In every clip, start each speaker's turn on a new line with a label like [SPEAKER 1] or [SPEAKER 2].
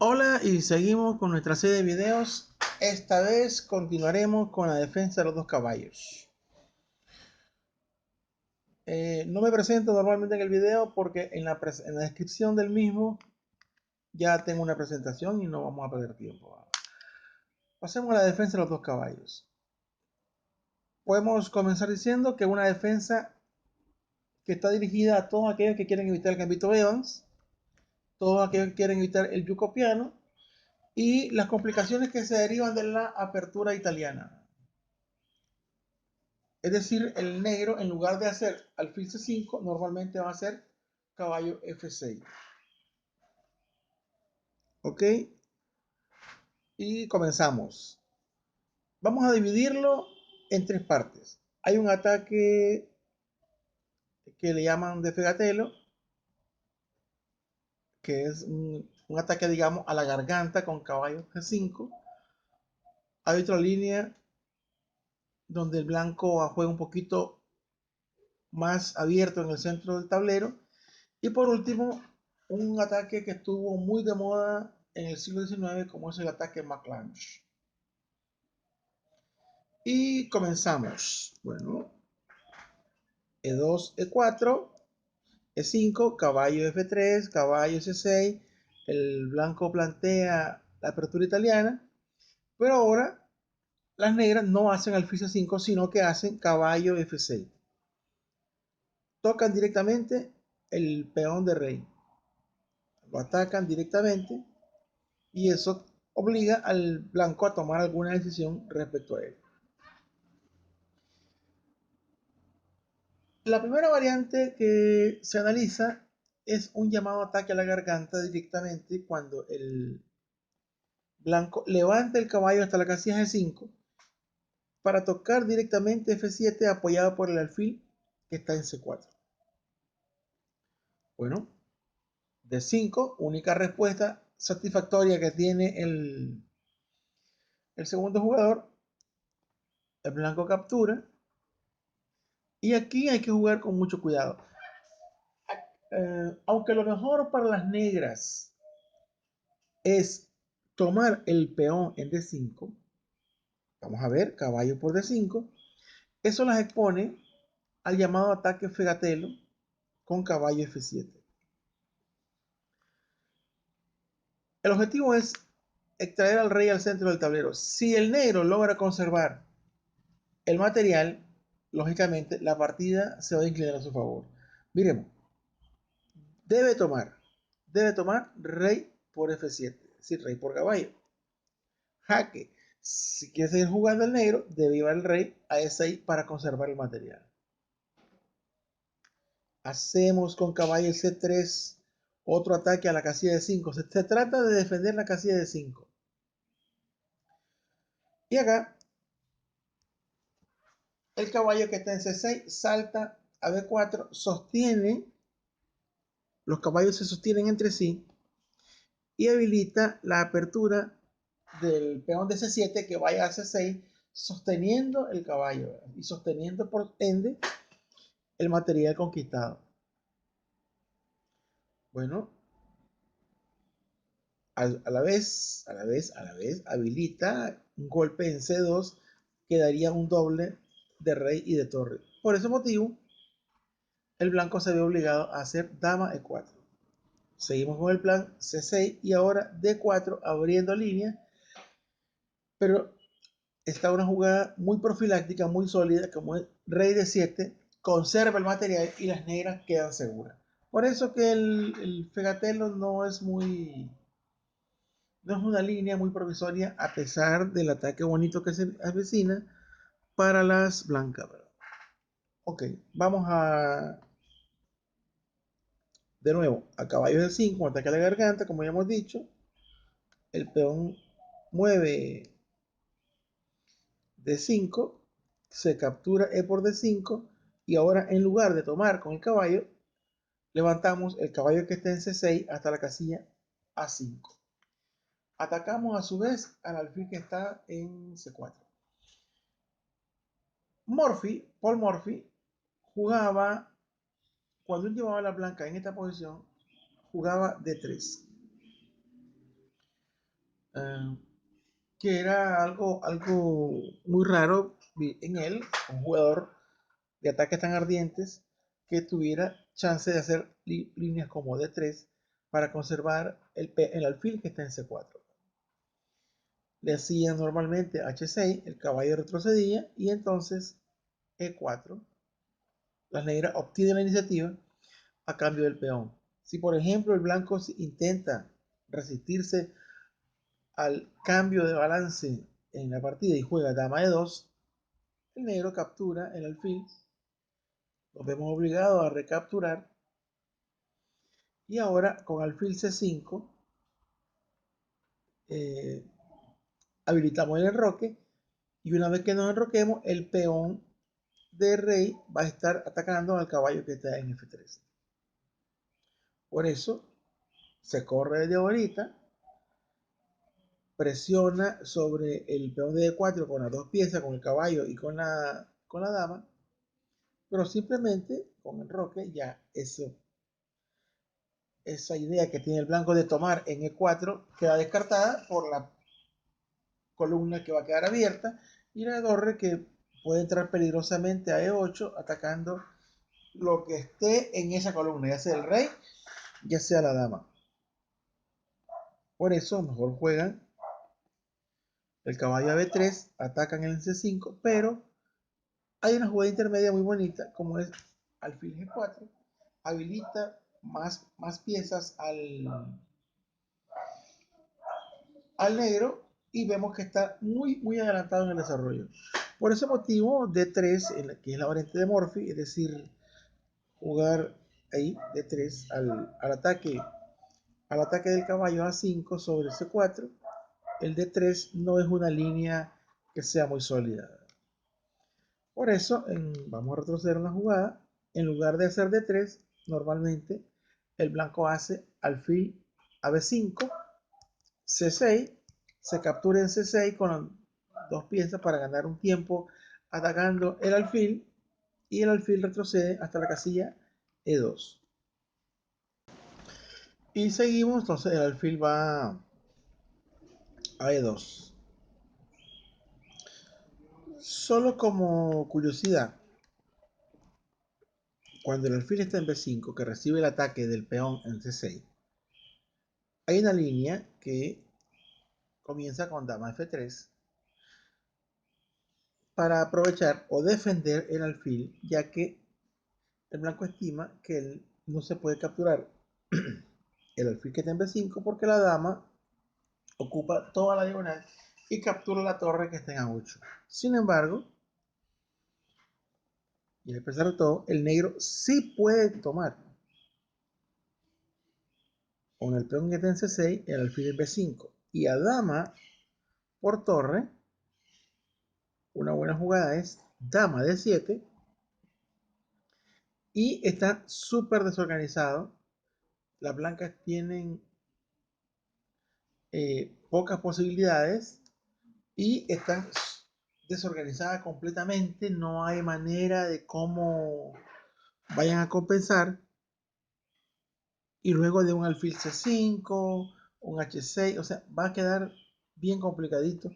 [SPEAKER 1] Hola y seguimos con nuestra serie de videos. Esta vez continuaremos con la defensa de los dos caballos. No me presento normalmente en el video porque en la descripción del mismo ya tengo una presentación y no vamos a perder tiempo. Pasemos a la defensa de los dos caballos. Podemos comenzar diciendo que una defensa que está dirigida a todos aquellos que quieren evitar el gambito Evans, todos aquellos que quieren evitar el yuco piano y las complicaciones que se derivan de la apertura italiana. Es decir, el negro, en lugar de hacer alfil C5, normalmente va a hacer caballo F6. ¿Ok? Y comenzamos. Vamos a dividirlo en tres partes. Hay un ataque que le llaman de Fegatelo, que es un ataque, digamos, a la garganta con caballo G5. Hay otra línea donde el blanco juega un poquito más abierto en el centro del tablero. Y por último, un ataque que estuvo muy de moda en el siglo XIX, como es el ataque McClanch. Y comenzamos. Bueno, E2, E4, E5, caballo F3, caballo C6. El blanco plantea la apertura italiana, pero ahora las negras no hacen alfil C5, sino que hacen caballo F6. Tocan directamente el peón de rey. Lo atacan directamente y eso obliga al blanco a tomar alguna decisión respecto a él. La primera variante que se analiza es un llamado ataque a la garganta directamente cuando el blanco levanta el caballo hasta la casilla G5 para tocar directamente F7 apoyado por el alfil que está en C4. Bueno, D5, única respuesta satisfactoria que tiene el segundo jugador. El blanco captura. Y aquí hay que jugar con mucho cuidado. Aunque lo mejor para las negras es tomar el peón en D5, vamos a ver, caballo por D5, eso las expone al llamado ataque Fegatelo con caballo F7. El objetivo es extraer al rey al centro del tablero. Si el negro logra conservar el material, lógicamente la partida se va a inclinar a su favor. Miremos, debe tomar rey por F7, es decir, rey por caballo. Jaque, si quiere seguir jugando el negro, debe llevar el rey a E6 para conservar el material. Hacemos con caballo C3 otro ataque a la casilla de 5. Se trata de defender la casilla de 5. Y acá, el caballo que está en C6 salta a B4, sostiene, los caballos se sostienen entre sí y habilita la apertura del peón de C7 que vaya a C6 sosteniendo el caballo y sosteniendo por ende el material conquistado. Bueno, a la vez habilita un golpe en C2 que daría un doble de rey y de torre. Por ese motivo, el blanco se ve obligado a hacer dama E4. Seguimos con el plan C6 y ahora D4 abriendo línea, pero está una jugada muy profiláctica, muy sólida, como es rey D7, conserva el material y las negras quedan seguras. Por eso que el Fegatelo no es una línea muy provisoria a pesar del ataque bonito que se avecina para las blancas. Ok, vamos de nuevo a caballo de 5, ataque a la garganta, como ya hemos dicho. El peón mueve D5, se captura E por D5 y ahora en lugar de tomar con el caballo, levantamos el caballo que está en C6 hasta la casilla A5. Atacamos a su vez al alfil que está en C4. Paul Morphy, jugaba, cuando él llevaba la blanca en esta posición, jugaba D3. eh, que era algo muy raro en él, un jugador de ataques tan ardientes que tuviera chance de hacer líneas como D3 para conservar el alfil que está en C4. Le hacían normalmente H6, el caballo retrocedía y entonces E4. Las negras obtienen la iniciativa a cambio del peón. Si por ejemplo el blanco intenta resistirse al cambio de balance en la partida y juega dama de 2, el negro captura el alfil, nos vemos obligados a recapturar y ahora con alfil C5 eh, habilitamos el enroque y una vez que nos enroquemos el peón de rey va a estar atacando al caballo que está en F3. Por eso se corre desde ahorita, presiona sobre el peón de D4 con las dos piezas, con el caballo y con la dama, pero simplemente con el enroque ya esa idea que tiene el blanco de tomar en E4 queda descartada por la columna que va a quedar abierta y la torre que puede entrar peligrosamente a E8 atacando lo que esté en esa columna, ya sea el rey, ya sea la dama. Por eso mejor juegan el caballo a B3, atacan el C5, pero hay una jugada intermedia muy bonita como es alfil G4, habilita más piezas al negro y vemos que está muy adelantado en el desarrollo. Por ese motivo, D3, que es la variante de Morphy, es decir, jugar ahí D3 al ataque del caballo A5 sobre C4, el D3 no es una línea que sea muy sólida. Por eso, vamos a retroceder una jugada. En lugar de hacer D3, normalmente el blanco hace alfil a B5, C6, se captura en C6 con dos piezas para ganar un tiempo atacando el alfil y el alfil retrocede hasta la casilla E2. Y seguimos, entonces el alfil va a E2. Solo como curiosidad, cuando el alfil está en B5, que recibe el ataque del peón en C6, hay una línea que comienza con dama F3 para aprovechar o defender el alfil, ya que el blanco estima que él no se puede capturar el alfil que está en B5 porque la dama ocupa toda la diagonal y captura la torre que está en A8. Sin embargo, y a pesar de todo, el negro sí puede tomar con el peón que está en C6 el alfil en B5 y a dama por torre. Una buena jugada es dama D7 y está súper desorganizado. Las blancas tienen pocas posibilidades y están desorganizadas completamente. No hay manera de cómo vayan a compensar. Y luego de un alfil C5, un H6, o sea, va a quedar bien complicadito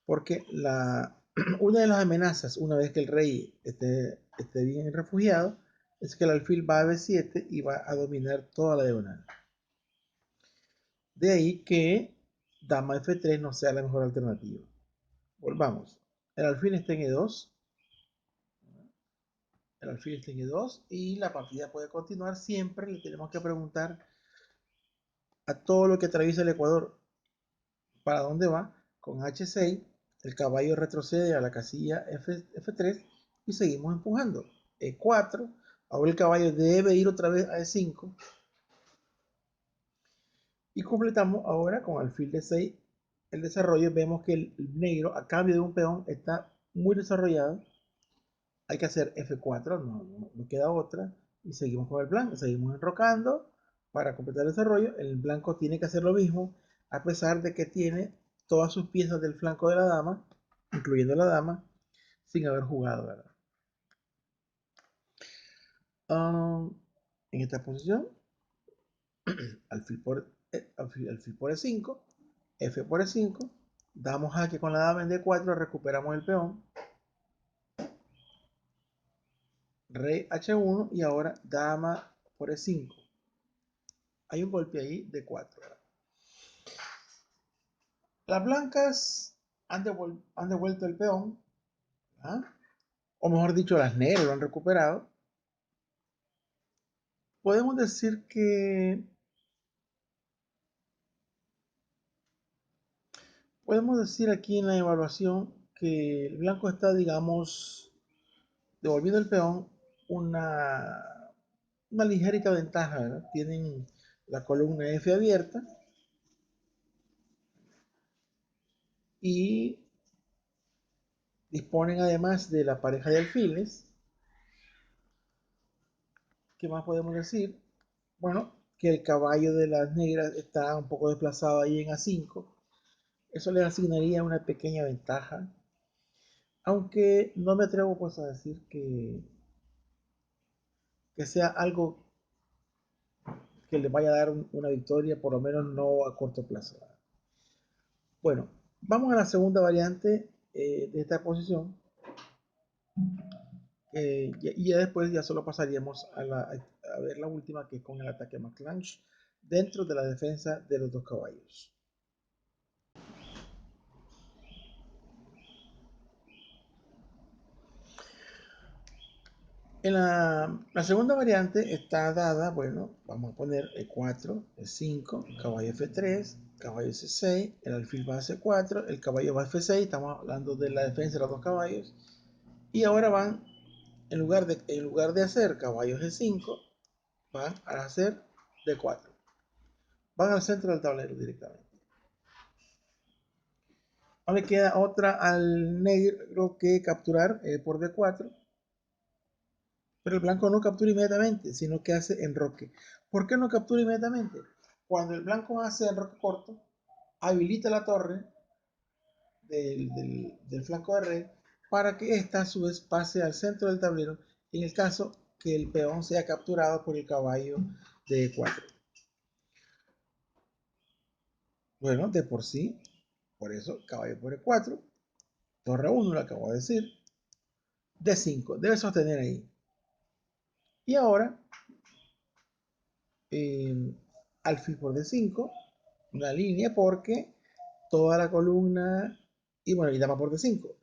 [SPEAKER 1] porque una de las amenazas, una vez que el rey esté bien refugiado, es que el alfil va a B7 y va a dominar toda la diagonal. De ahí que dama F3 no sea la mejor alternativa. Volvamos. El alfil está en E2. El alfil está en E2 y la partida puede continuar. Siempre le tenemos que preguntar a todo lo que atraviesa el Ecuador para dónde va. Con H6 el caballo retrocede a la casilla F3 y seguimos empujando. E4, ahora el caballo debe ir otra vez a E5 y completamos ahora con alfil D6 el desarrollo. Vemos que el negro a cambio de un peón está muy desarrollado. Hay que hacer F4, no queda otra y seguimos con el blanco, seguimos enrocando para completar el desarrollo. El blanco tiene que hacer lo mismo a pesar de que tiene todas sus piezas del flanco de la dama, incluyendo la dama, sin haber jugado, ¿verdad? En esta posición, alfil por E5, F por E5, damos jaque con la dama en D4, recuperamos el peón, rey H1 y ahora dama por E5. Hay un golpe ahí de 4. Las blancas han devuelto el peón, ¿ah? O mejor dicho, las negras lo han recuperado. Podemos decir que aquí en la evaluación que el blanco está, digamos, devolviendo el peón una ligera ventaja, ¿verdad? Tienen la columna F abierta y disponen además de la pareja de alfiles. ¿Qué más podemos decir? Bueno, que el caballo de las negras está un poco desplazado ahí en A5. Eso le asignaría una pequeña ventaja. Aunque no me atrevo pues a decir que sea algo que le vaya a dar una victoria, por lo menos no a corto plazo. Bueno, vamos a la segunda variante de esta posición. Y ya después ya solo pasaríamos a ver la última, que es con el ataque McClanch dentro de la defensa de los dos caballos. En la segunda variante está dada, bueno, vamos a poner E4, E5, caballo F3, caballo C6, el alfil va a C4, el caballo va a F6, estamos hablando de la defensa de los dos caballos, y ahora van, en lugar de hacer caballo G5, van a hacer D4, van al centro del tablero directamente. Ahora le queda otra al negro que capturar por D4, pero el blanco no captura inmediatamente, sino que hace enroque. ¿Por qué no captura inmediatamente? Cuando el blanco hace enroque corto, habilita la torre del flanco de rey para que ésta a su vez pase al centro del tablero en el caso que el peón sea capturado por el caballo de E4. Bueno, de por sí, por eso caballo por E4, torre 1, lo acabo de decir, D5, debe sostener ahí. Y ahora alfil por D5, una línea porque toda la columna, y bueno, y dama por D5,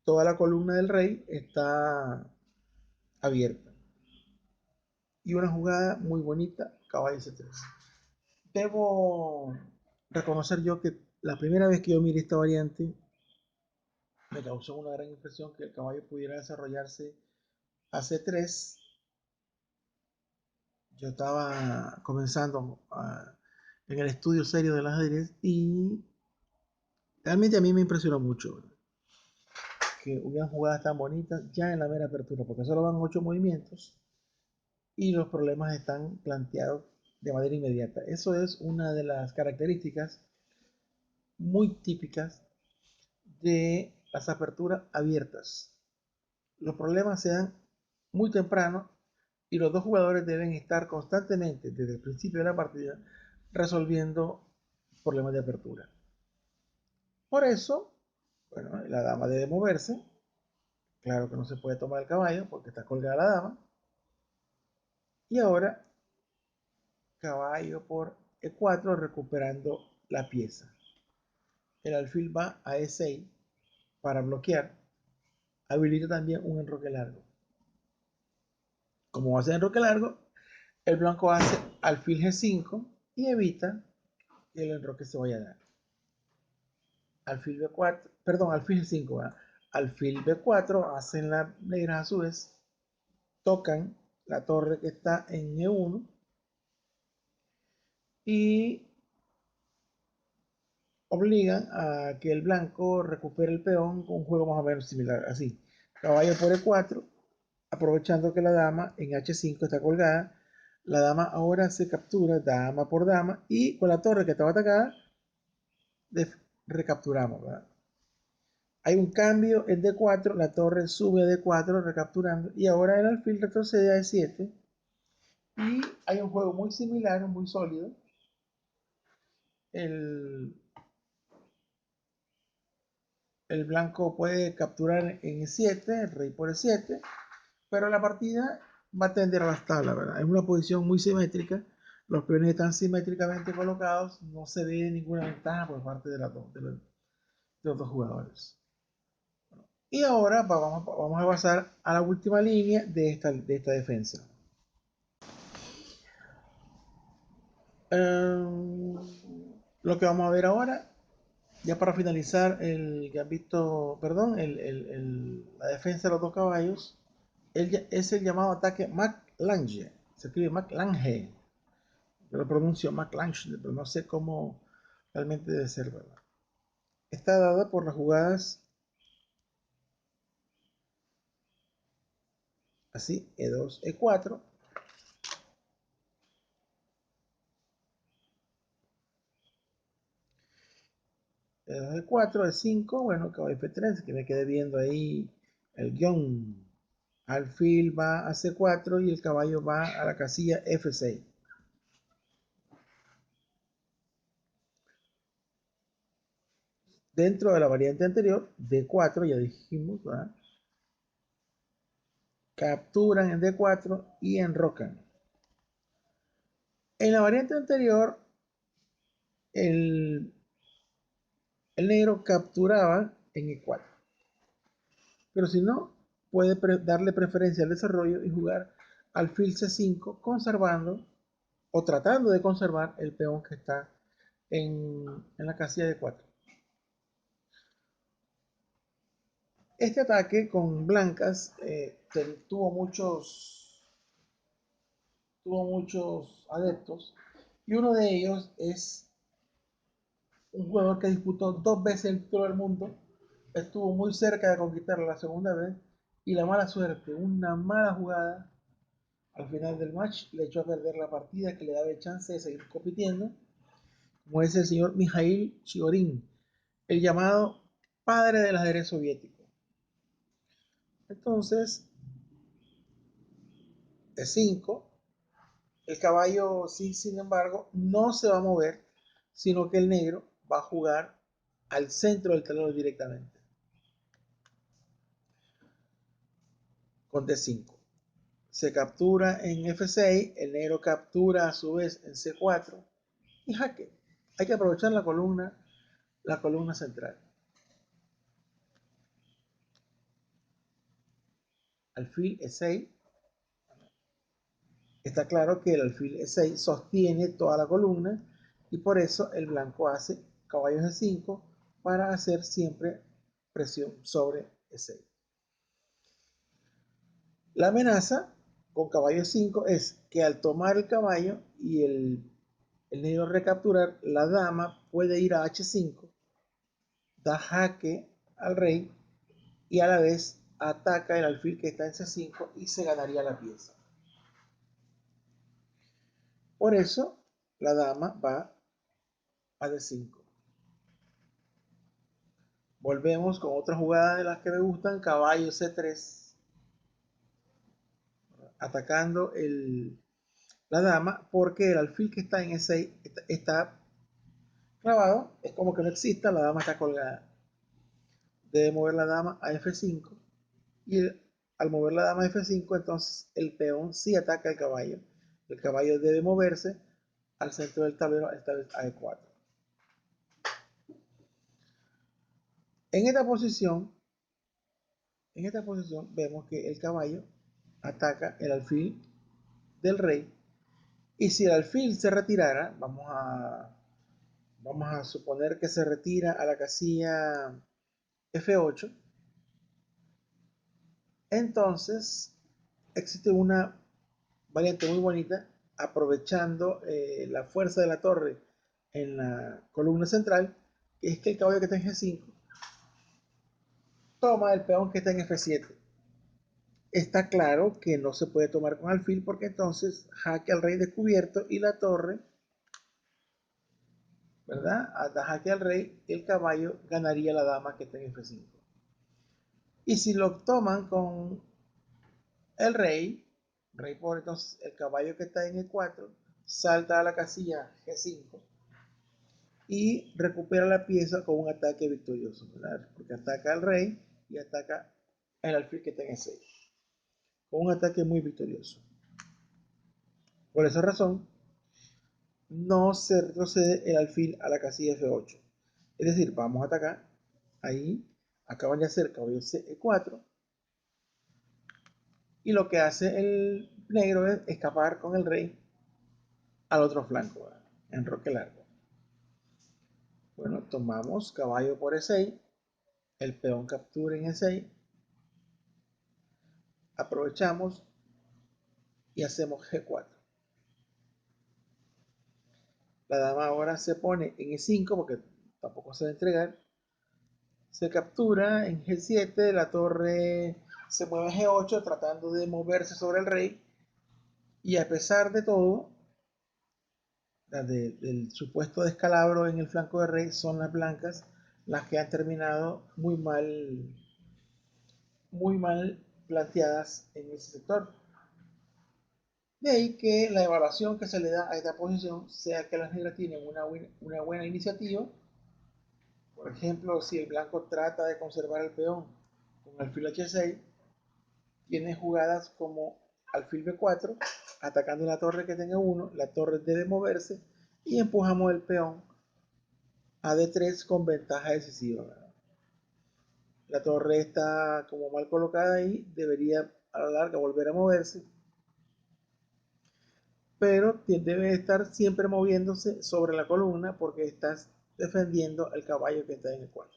[SPEAKER 1] toda la columna del rey está abierta. Y una jugada muy bonita, caballo C3. Debo reconocer yo que la primera vez que yo miré esta variante, me causó una gran impresión que el caballo pudiera desarrollarse a C3. Yo estaba comenzando en el estudio serio del ajedrez y realmente a mí me impresionó mucho que hubieran jugadas tan bonitas ya en la mera apertura, porque solo van 8 movimientos y los problemas están planteados de manera inmediata. Eso es una de las características muy típicas de las aperturas abiertas. Los problemas se dan muy temprano y los dos jugadores deben estar constantemente desde el principio de la partida resolviendo problemas de apertura. Por eso, bueno, la dama debe moverse. Claro que no se puede tomar el caballo porque está colgada la dama. Y ahora caballo por E4 recuperando la pieza. El alfil va a E6 para bloquear. Habilita también un enroque largo. Como va a ser enroque largo, el blanco hace alfil G5 y evita que el enroque se vaya a dar. Alfil B4, perdón, alfil G5, ¿verdad? Alfil B4, hacen las negras a su vez, tocan la torre que está en E1 y obligan a que el blanco recupere el peón con un juego más o menos similar, así. Caballo por E4, aprovechando que la dama en H5 está colgada, la dama ahora se captura dama por dama y con la torre que estaba atacada recapturamos, ¿verdad? Hay un cambio en D4, la torre sube a D4 recapturando y ahora el alfil retrocede a E7 y hay un juego muy similar, muy sólido. El el blanco puede capturar en E7, el rey por E7, pero la partida va a tender a las tablas, ¿verdad? Es una posición muy simétrica, los peones están simétricamente colocados, no se ve ninguna ventaja por parte de los dos jugadores. Y ahora vamos a pasar a la última línea de esta defensa. Lo que vamos a ver ahora, ya para finalizar el gambito, perdón, la defensa de los dos caballos, es el llamado ataque McLange. Se escribe McLange. Yo lo pronuncio McLange, pero no sé cómo realmente debe ser, ¿verdad? Está dada por las jugadas así, E2, E4. E2, E4, E5, bueno, caballo F3, que me quede viendo ahí el guión. Alfil va a C4 y el caballo va a la casilla F6. Dentro de la variante anterior, D4, ya dijimos, ¿verdad? Capturan en D4 y enrocan. En la variante anterior, el negro capturaba en E4. Pero si no, puede darle preferencia al desarrollo y jugar alfil C5, conservando o tratando de conservar el peón que está en la casilla de 4. Este ataque con blancas tuvo muchos adeptos y uno de ellos es un jugador que disputó 2 veces el título del mundo, estuvo muy cerca de conquistarla la segunda vez y la mala suerte, una mala jugada al final del match le echó a perder la partida que le daba el chance de seguir compitiendo, como es el señor Mikhail Chigorin, el llamado padre del ajedrez soviético. Entonces, de 5, el caballo sí, sin embargo, no se va a mover, sino que el negro va a jugar al centro del tablero directamente, con D5. Se captura en F6, el negro captura a su vez en C4 y jaque. Hay que aprovechar la columna central. Alfil E6. Está claro que el alfil E6 sostiene toda la columna y por eso el blanco hace caballo G5 para hacer siempre presión sobre E6. La amenaza con caballo 5 es que al tomar el caballo y el negro recapturar, la dama puede ir a H5, da jaque al rey y a la vez ataca el alfil que está en C5 y se ganaría la pieza. Por eso la dama va a D5. Volvemos con otra jugada de las que me gustan, caballo C3, atacando la dama porque el alfil que está en E6 está clavado, es como que no exista, la dama está colgada. Debe mover la dama a F5 y al mover la dama a F5 entonces el peón sí ataca al caballo. El caballo debe moverse al centro del tablero, esta vez a E4. En esta posición vemos que el caballo ataca el alfil del rey y si el alfil se retirara, vamos a suponer que se retira a la casilla F8, entonces existe una variante muy bonita aprovechando la fuerza de la torre en la columna central, que es que el caballo que está en G5 toma el peón que está en F7. Está claro que no se puede tomar con alfil porque entonces jaque al rey descubierto y la torre, ¿verdad? Da jaque al rey, el caballo ganaría la dama que está en F5. Y si lo toman con el rey por entonces el caballo que está en E4 salta a la casilla G5 y recupera la pieza con un ataque victorioso, ¿verdad? Porque ataca al rey y ataca el alfil que está en E6, con un ataque muy victorioso. Por esa razón, no se retrocede el alfil a la casilla F8. Es decir, vamos a atacar, ahí acaban de hacer caballo C4, y lo que hace el negro es escapar con el rey al otro flanco, ¿verdad? En roque largo. Bueno, tomamos caballo por E6, el peón captura en E6, aprovechamos y hacemos G4. La dama ahora se pone en E5 porque tampoco se va a entregar. Se captura en G7, la torre se mueve a G8 tratando de moverse sobre el rey. Y a pesar de todo, del supuesto descalabro en el flanco de rey, son las blancas las que han terminado muy mal planteadas en ese sector. De ahí que la evaluación que se le da a esta posición sea que las negras tienen una buena iniciativa. Por ejemplo, si el blanco trata de conservar el peón con alfil H6, tiene jugadas como alfil B4, atacando la torre que tenga 1, la torre debe moverse y empujamos el peón a D3 con ventaja decisiva. La torre está como mal colocada ahí, debería a la larga volver a moverse, pero debe estar siempre moviéndose sobre la columna porque estás defendiendo el caballo que está en el 4.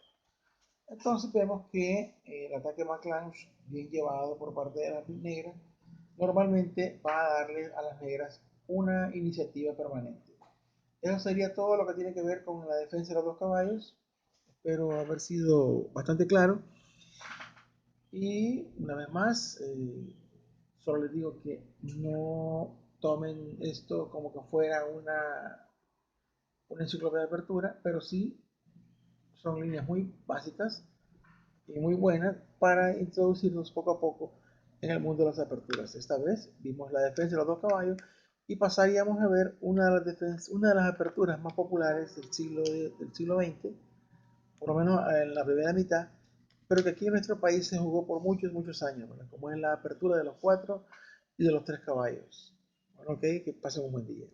[SPEAKER 1] Entonces vemos que el ataque McClanch, bien llevado por parte de las negras, normalmente va a darle a las negras una iniciativa permanente. Eso sería todo lo que tiene que ver con la defensa de los dos caballos. Espero haber sido bastante claro. Y una vez más, solo les digo que no tomen esto como que fuera una enciclopedia de apertura, pero sí son líneas muy básicas y muy buenas para introducirnos poco a poco en el mundo de las aperturas. Esta vez vimos la defensa de los dos caballos y pasaríamos a ver una de las aperturas más populares del siglo XX, por lo menos en la primera mitad, pero que aquí en nuestro país se jugó por muchos años, ¿verdad? Como es la apertura de los 4 y de los 3 caballos. Bueno, ok, que pasen un buen día.